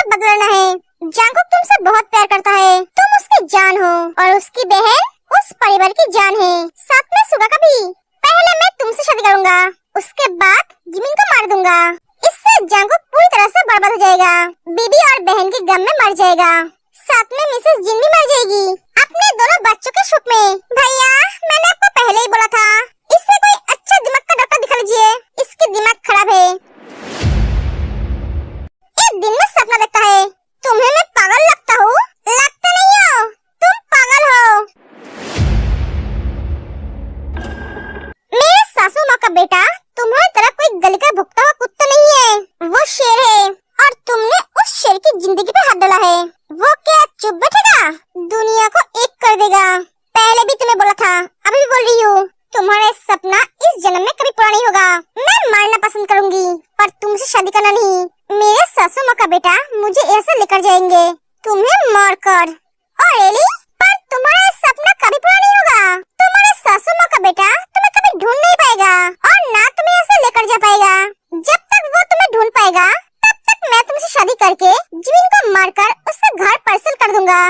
तुमसे बदला लेना है। जंगकुक तुमसे बहुत प्यार करता है, तुम उसकी जान हो और उसकी बहन उस परिवार की जान है, साथ में सुगा का भी। पहले मैं तुमसे शादी करूंगा, उसके बाद जिमिन को मार दूंगा। इससे जंगकुक पूरी तरह से बर्बाद हो जाएगा, बीबी और बहन के गम में मर जाएगा, साथ में मिसेस जिन भी मर जाएगी अपने दोनों बच्चों के शोक में। भैया मैंने आपको पहले ही बोला था, इससे कोई अच्छा दिमाग का डॉक्टर दिखा लीजिए, इसकी दिमाग खराब है। एक दिन में सपना देखता है, तुम्हें मैं पागल लगता हूँ? लगता नहीं हो, तुम पागल हो। मेरे सासू माँ का बेटा तुम्हारी तरह कोई गली का भुगता हुआ कुत्ता नहीं है, वो शेर है और तुमने उस शेर की जिंदगी पे हाथ डाला है। वो क्या चुप बैठेगा? दुनिया को एक कर देगा। पहले भी तुम्हें बोला था, अभी भी बोल रही हूँ, तुम्हारा सपना इस जन्म में कभी पूरा नहीं होगा। मैं मरना पसंद करूंगी पर तुमसे शादी करना नहीं। मेरे सासू माँ का बेटा मुझे ऐसे लेकर जाएंगे, तुम्हें मारकर। और एली, पर तुम्हारा सपना कभी पूरा नहीं होगा। तुम्हारे सासू माँ का बेटा तुम्हें कभी ढूंढ नहीं पाएगा और ना तुम्हें ऐसे लेकर जा पाएगा। जब तक वो तुम्हें ढूंढ पाएगा तब तक मैं तुमसे शादी करके जिमिन को मारकर उसका घर पार्सल कर दूंगा।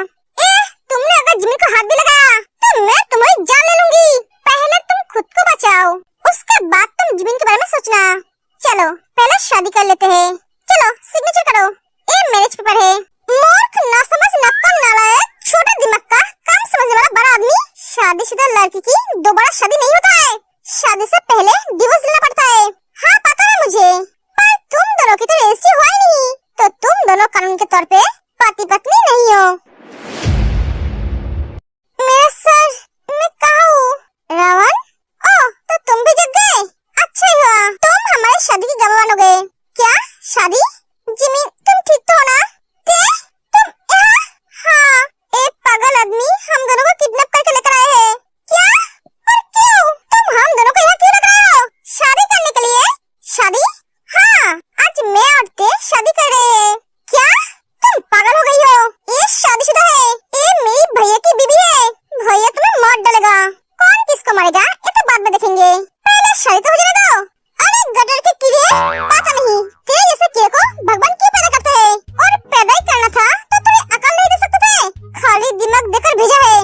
तुमने अगर जिमिन को हाथ भी लगाया तो मैं तुम्हारी जान ले लूंगी। पहले तुम खुद को बचाओ, उसके बाद तुम जिमिन के बारे में सोचना। चलो पहले शादी कर लेते हैं। चलो सिग्नेचर करो, ये मैरिज पेपर है। मूर्ख, नासमझ, नक्कम, नालायक, छोटे दिमाग का, कम समझने वाला बड़ा आदमी। शादीशुदा लड़की की दोबारा शादी नहीं होता है, शादी से पहले डिवोर्स लेना पड़ता है। हाँ पता है मुझे, पर तुम दोनों की तो रजिस्ट्री हुआ ही नहीं, तो तुम दोनों कानून के तौर पे पति पत्नी नहीं हो। मेरा सर, मैं कहाँ हूँ? रावण, ओह तो तुम भी जग गए। अच्छा ही हुआ, तुम हमारी शादी की गवाह हो गए। क्या शादी? जिमिन तुम ठीक तो हो ना? तुम यहाँ? हाँ, एक पागल आदमी हम दोनों को किडनैप करके लेकर आए हैं। क्या? पर क्यों? तुम हम दोनों को यहाँ क्यों लेकर आए हो? शादी करने के लिए? शादी? हाँ, आज मैं और ते शादी कर रहे हैं। क्या? तुम पागल हो गई हो? ये शादीशुदा है, ये मेरी भैया की बीबी है। भैया तुम्हें मार डालेगा। कौन किसको मारेगा ये तो बाद में देखेंगे, पहले शादी तो हो जाने दो। अरे गटर के कीड़े, पता नहीं तेरे जैसे कीड़े को भगवान क्यों पैदा करते हैं? और पैदा ही करना था तो तुम्हें अकल नहीं दे सकते थे, खाली दिमाग देकर भेजा है।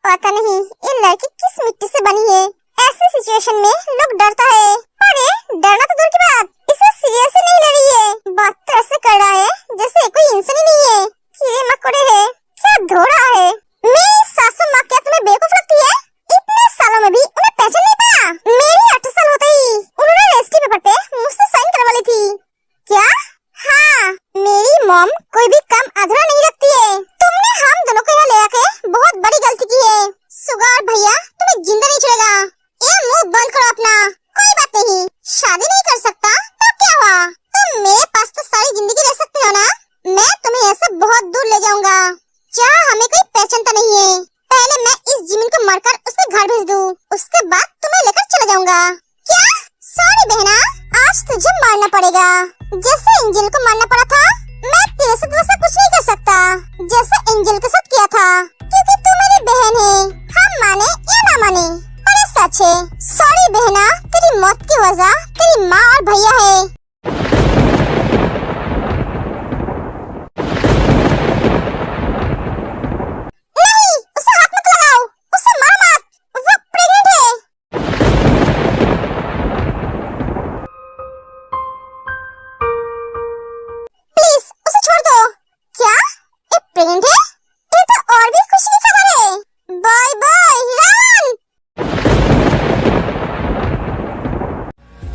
पता नहीं ये लड़की किस मिट्टी से बनी है। ऐसी सिचुएशन में लोग डरता है, अरे डरना तो दूर की बात, इसे सीरियस ही नहीं ले रही है। बात तो ऐसे कर रहा है जैसे कोई इंसान ही नहीं है, कीड़े मकोड़े है, क्या धो रहा है। मेरी सासू माँ क्या तुम्हें बेवकूफ लगती है? इतने सालों में भी उन्हें पहचान नहीं पाया। मेरी 8 साल होते ही उन्होंने रजिस्ट्री पेपर पे मुझसे साइन करवा ली थी। क्या? हाँ, मेरी मॉम कोई भी काम अधूरा नहीं रखती है। तुमने हम दोनों को यहाँ ले आके बहुत बड़ी गलती की है। सुगार भैया तुम्हें जिंदा नहीं छोड़ेगा। ये मुंह बंद करो अपना। कोई बात नहीं, शादी नहीं कर सकता तो क्या हुआ, तुम मेरे पास तो सारी जिंदगी रह सकते हो ना। मैं तुम्हें ऐसे बहुत दूर ले जाऊंगा जहाँ हमें कोई पहचानता नहीं है। पहले मैं इस जिमिन को मारकर उसके घर भेज दूं, उसके बाद तुम्हें लेकर चला जाऊंगा। क्या? सॉरी बहना, आज तुझे मारना पड़ेगा, जैसे एंजल को मारना पड़ा था। मैं तेरे साथ वैसा कुछ नहीं कर सकता जैसे एंजल के साथ किया था, क्योंकि तू मेरी बहन है। हम माने या ना माने पर ये सच है। सॉरी बहना, तेरी मौत की वजह तेरी माँ और भैया है।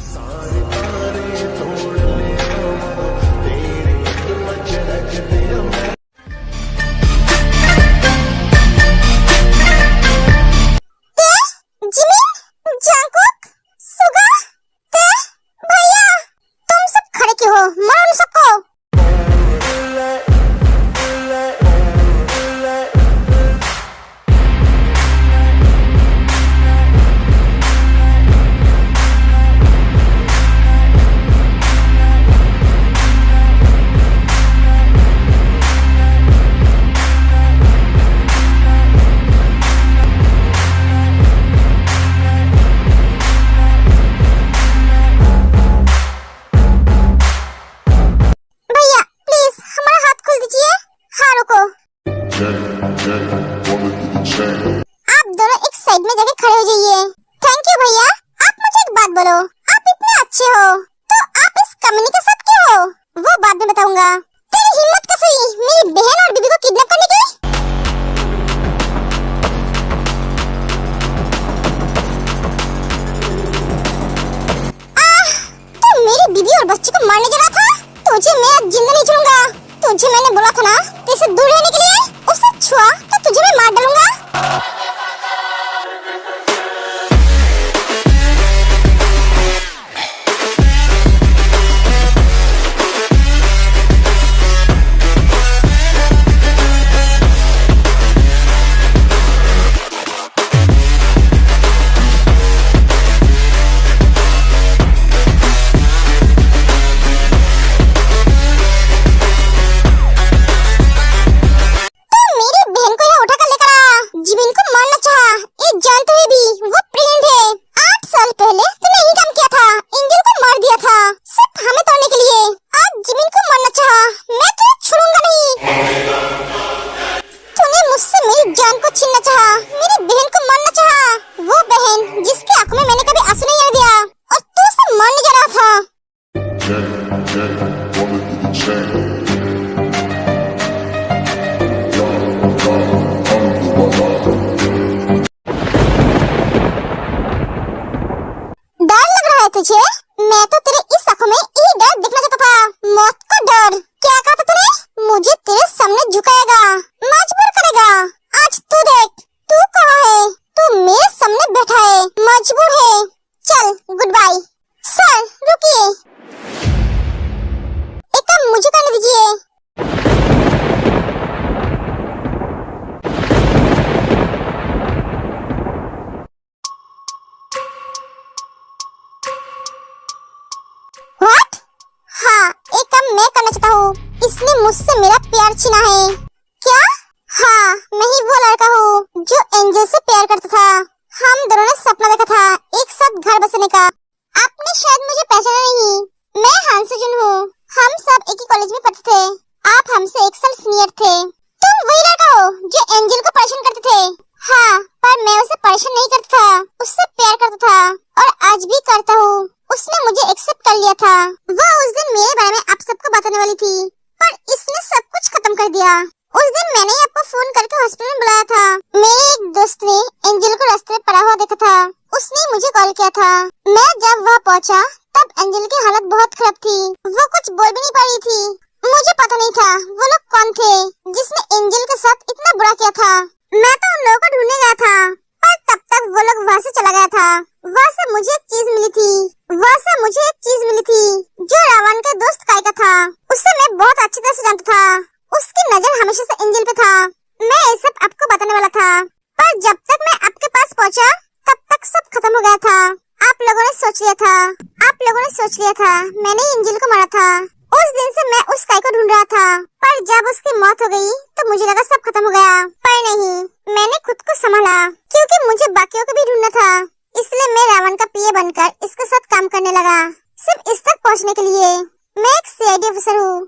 सारे तारे बोलो। आप इतने अच्छे हो तो आप इस कमीनी के साथ क्यों हो वो बाद में बताऊंगा। तेरी हिम्मत कैसे हुई मेरी बहन और बीबी को किडनैप करने की? तू मेरी बीबी और बच्चे को मारने जा रहा था। तुझे मैं आज जिंदा नहीं छोड़ूंगा। तुझे मैंने बोला था ना तेरे दूर रहने के लिए। उसे छुआ तो तुझे मैं मार डालूंगा। तुझे मैं तो तेरे इस आंखों में यही डर दिखना चाहता था। मौत का डर। क्या कहा था तूने? मुझे तेरे सामने झुकाएगा, मजबूर करेगा। आज तू देख तू कहाँ है। तू मेरे सामने बैठा है, मजबूर है। चल गुड बाय। सर रुकिए, एक काम मुझे करने दीजिए। इसने मुझसे मेरा प्यार छीना है क्या? हाँ, मैं ही वो लड़का हूँ जो एंजल से प्यार करता था। हम दोनों ने सपना देखा था एक साथ घर बसने का। आपने शायद मुझे पहचाना नहीं। मैं हांसुजुन हूँ। हम सब एक ही कॉलेज में पढ़ते थे। आप हमसे एक साल सीनियर थे। तुम वही लड़का हो जो एंजल को परेशान करते थे। हाँ, पर मैं उसे परेशान नहीं करता था, उससे प्यार करता था और आज भी करता हूँ। उसने मुझे एक्सेप्ट कर लिया था। वो उस दिन मेरे बारे में आप सबको बताने वाली थी, पर इसने सब कुछ खत्म कर दिया। उस दिन मैंने आपको फोन करके हॉस्पिटल में बुलाया था। मेरे एक दोस्त ने एंजल को रास्ते में पड़ा हुआ देखा था। उसने मुझे कॉल किया था। मैं जब वहाँ पहुँचा तब एंजल की हालत बहुत खराब थी। वो कुछ बोल भी नहीं पा रही थी। मुझे पता नहीं था वो लोग कौन थे जिसने एंजल के साथ इतना बुरा किया था। मैं तो उन लोगों को ढूंढने गया था, पर तब तक वो लोग वहाँ से चला गया था। वहाँ से मुझे एक चीज मिली थी जो रावण के दोस्त काय का था। उससे मैं बहुत अच्छी तरह से जानता था। उसकी नजर हमेशा से एंजल पे था। मैं ये सब आपको बताने वाला था, पर जब तक मैं आपके पास पहुंचा तब तक सब खत्म हो गया था। आप लोगों ने सोच लिया था मैंने एंजल को मारा था। उस दिन से मैं उस काय को ढूंढ रहा था, पर जब उसकी मौत हो गई तो मुझे लगा सब खत्म हो गया, पर नहीं। मैंने खुद को संभाला क्योंकि मुझे बाकियों को भी ढूंढना था। इसलिए मैं रावण का पीए बनकर इसके साथ काम करने लगा, सिर्फ इस तक पहुंचने के लिए। मैं एक सीआईडी ऑफिसर हूँ।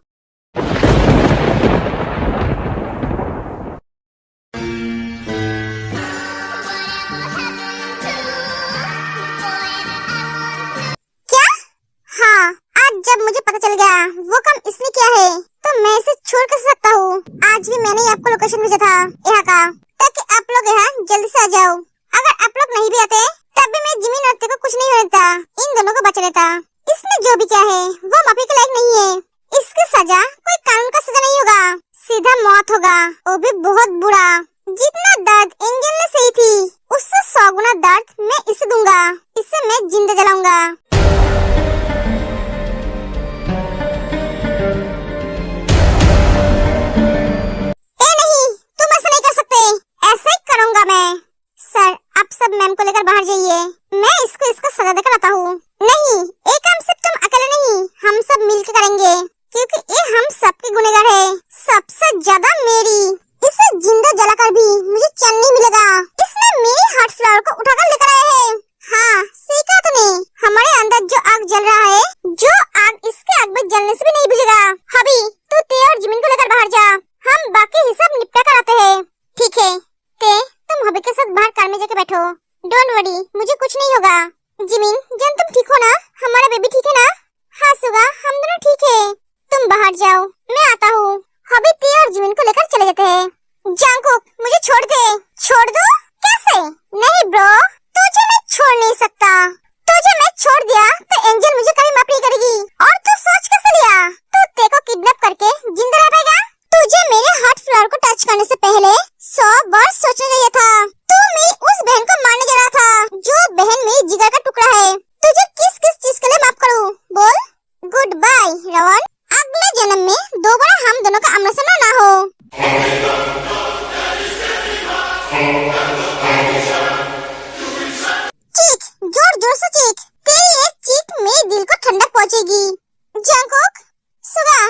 क्या? हाँ, आज जब मुझे पता चल गया वो काम इसने किया है तो मैं इसे छोड़ कर सकता हूँ। आज भी मैंने आपको लोकेशन भेजा था यहाँ का, ताकि आप लोग यहाँ जल्दी से आ जाओ। अगर आप लोग नहीं भी आते तब भी मैं जिमी नृत्य को कुछ नहीं होने देता, इन दोनों को बचा लेता। इसने जो भी किया है वो माफी के लायक नहीं है। इसकी सजा कोई कानून का सजा नहीं होगा, सीधा मौत होगा, वो भी बहुत बुरा। जितना दर्द एंजल ने सही थी उससे 100 गुना दर्द मैं इसे दूंगा। इसे मैं जिंदा जलाऊंगा। ए नहीं, तुम ऐसा नहीं कर सकते। ऐसा ही करूंगा मैं। सर, आप सब मैम को लेकर बाहर जाइए। मैं इसको इसका सजा देकर आता हूँ। नहीं, एक काम सिर्फ तुम अकेले नहीं, हम सब मिलकर करेंगे, क्योंकि ये हम सबकी गुनहगार है, सबसे ज्यादा मेरी। इसे जिंदा जलाकर भी मुझे चैन नहीं मिलेगा। इसने मेरी हार्ट फ्लावर को उठाकर लेकर आया है। हाँ, सही कहा तूने। हमारे अंदर जो आग जल रहा है, जो आग इसके आग में जलने से भी नहीं बुझेगा। हबी, तू ते और जिमिन को लेकर बाहर जा, हम बाकी हिसाब निपटा कर आते हैं। ठीक है, ते तुम हबी के साथ बाहर कार में जाके बैठो। डोंट वरी, मुझे कुछ नहीं होगा। जिमिन, जन तुम ठीक हो ना? हमारा बेबी ठीक है ना? हाँ सुगा, हम दोनों ठीक है। तुम बाहर जाओ, मैं आता हूँ। अभी ती और जिमिन को लेकर चले जाते हैं। जंगकुक, मुझे छोड़ दे। छोड़ दो? कैसे? नहीं ब्रो, तुझे मैं छोड़ नहीं सकता। तुझे मैं छोड़ दिया तो एंजल मुझे कभी माफ नहीं करेगी। और तू सोच कैसे लिया? तू ते को किडनैप करके जिंदा रह पाएगा? तुझे मेरे हार्ट फ्लावर को टच करने से पहले 100 बार सोचना चाहिए था। तू मेरी उस बहन को मारने जा रहा था, जो बहन मेरी जिगर का टुकड़ा है। तुझे किस किस चीज के लिए माफ करूं? बोल। Good bye Ravan. अगले जन्म में दोबारा हम दोनों का आमना सामना ना हो। चीख, जोर जोर से चीख। तेरी एक चीख मेरे दिल को ठंडक पहुंचेगी। जंगकुक, सुगा।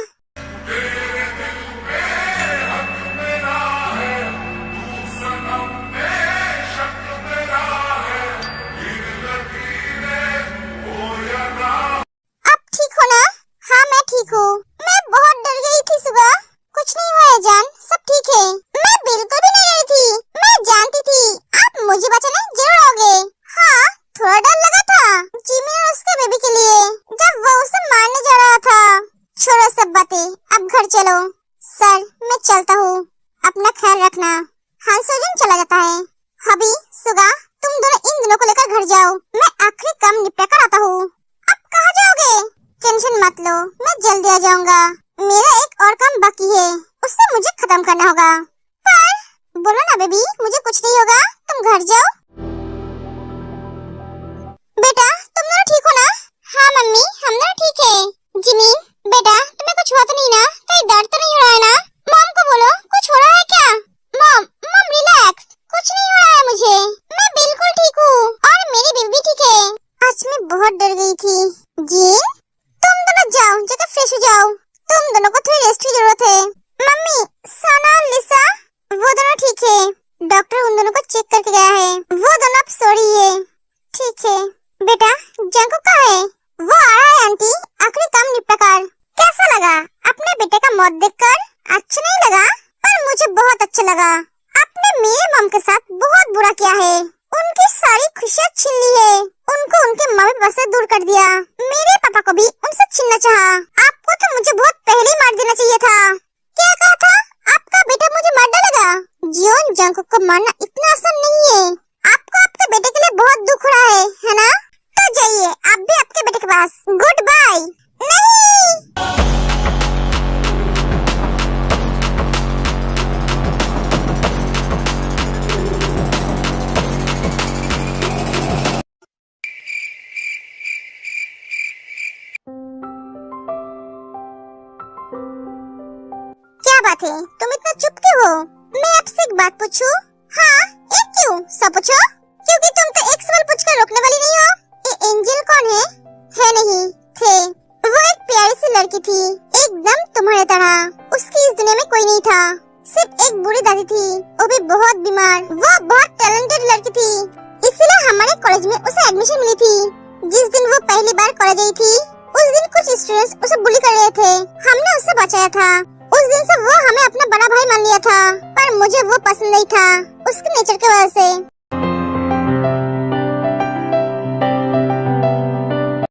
अब ठीक हो ना? हाँ मैं ठीक हूँ। मैं बहुत डर गई थी सुगा। कुछ नहीं हुआ है जान, सब ठीक है। मैं बिल्कुल भी नहीं डरी थी। मैं जानती थी आप मुझे बचाने जरूर आओगे। हाँ, थोड़ा डर लगा था जिमी और उसके बेबी के लिए, जब वो उसे मारने जा रहा था। छोड़ो सब बातें, अब घर चलो। सर मैं चलता हूँ, अपना ख्याल रखना। हाँ सोजन चला जाता है। हबी, सुगा, तुम दोनों इन दोनों को लेकर घर जाओ। मैं आखिरी काम निपटा कर आता हूँ। अब कहाँ जाओगे? टेंशन मत लो, मैं जल्दी आ जाऊंगा। मेरा एक और काम बाकी है, उससे मुझे खत्म करना होगा। पर बोलो ना बेबी, मुझे कुछ नहीं होगा, तुम घर जाओ। बेटा तुम दोनों ठीक हो ना? हाँ मम्मी, हम दोनों ठीक है। जिमी बेटा, तुम्हें कुछ हुआ तो नहीं ना? कहीं दर्द तो नहीं हो रहा है ना? मॉम को बोलो, कुछ हो रहा है क्या? मॉम रिलैक्स, कुछ नहीं हो रहा है मुझे। मैं बिल्कुल ठीक हूँ और मेरी बेबी भी ठीक है। आज मैं बहुत डर गई थी। जिन, तुम दोनों जाओ, जाकर फ्रेश हो जाओ। तुम दोनों को थोड़ी रेस्ट की जरूरत है। मम्मी, साना और लिसा, वो दोनों ठीक है। डॉक्टर उन दोनों को चेक करके गया है। वो दोनों अब सो रही है। ठीक है बेटा, जंगकुक कहाँ है? वो आ रहा है आंटी, आखिरी काम निपटा कर। कैसा लगा अपने बेटे का मौत देखकर? अच्छा नहीं लगा? पर मुझे बहुत अच्छा लगा। आपने मेरे मम के साथ बहुत बुरा किया है। उनकी सारी खुशियाँ छीन ली है। उनको उनके मम्मी पापा से दूर कर दिया। मेरे पापा को भी उनसे छीनना चाहा। आपको तो मुझे बहुत पहले ही मार देना चाहिए था। क्या कहा था? आपका बेटा मुझे मार डालेगा? जियोन, जंगकुक को मारना इतना आसान नहीं है। आपको आपके बेटे के लिए बहुत दुख हो रहा है ना? तो जाइए आप भी आपके बेटे के पास। Good bye. नहीं, क्या बात है, तुम इतना चुप क्यों हो? मैं आपसे एक बात पूछूं? हाँ, एक क्यों? सब पूछो। क्योंकि तुम तो एक सवाल पूछकर रोकने वाली नहीं हो। ये एंजल कौन है? है नहीं, थे। वो एक प्यारी सी लड़की थी, एकदम तुम्हारे तरह। उसकी इस दुनिया में कोई नहीं था, सिर्फ एक बूढ़ी दादी थी, वो भी बहुत बीमार। वो बहुत टैलेंटेड लड़की थी, इसलिए हमारे कॉलेज में उसे एडमिशन मिली थी। जिस दिन वो पहली बार कॉलेज आई थी, उस दिन कुछ स्टूडेंट्स उसे बुली कर रहे थे। हमने उससे बचाया था। उस दिन से वो हमें अपना बड़ा भाई मान लिया था, पर मुझे वो पसंद नहीं था, उसके नेचर की वजह से।